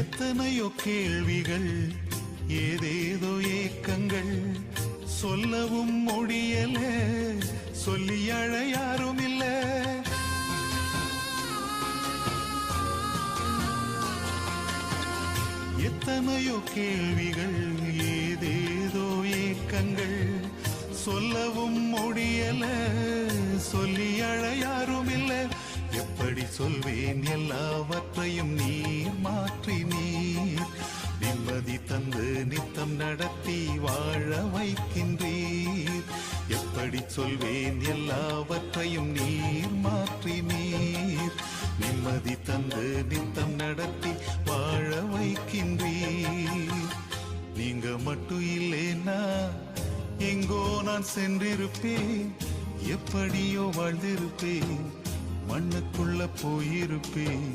எத்தனையோ கேள்விகள், ஏதேதோ ஏக்கங்கள், சொல்லவும் முடியல, சொல்லி அழ யாரும் இல்ல. எத்தனையோ கேள்விகள், ஏதேதோ ஏக்கங்கள், சொல்லவும் முடியல, சொல்லி அழ யாரும் இல்ல. எப்படி சொல்வேன் எல்லாவற்றையும் நீர் மாற்றி நீர் நிம்மதி தந்து நித்தம் நடத்தி வாழ வைக்கின்றீர். எப்படி சொல்வேன் எல்லாவற்றையும் நீர் மாற்றி நீர் நிம்மதி தந்து நித்தம் நடத்தி வாழ வைக்கின்றீர். நீங்க மட்டும் இல்லைன்னா எங்கோ நான் சென்றிருப்பேன், எப்படியோ வாழ்ந்திருப்பேன், மண்ணுக்குள்ள போயிருப்பேன்.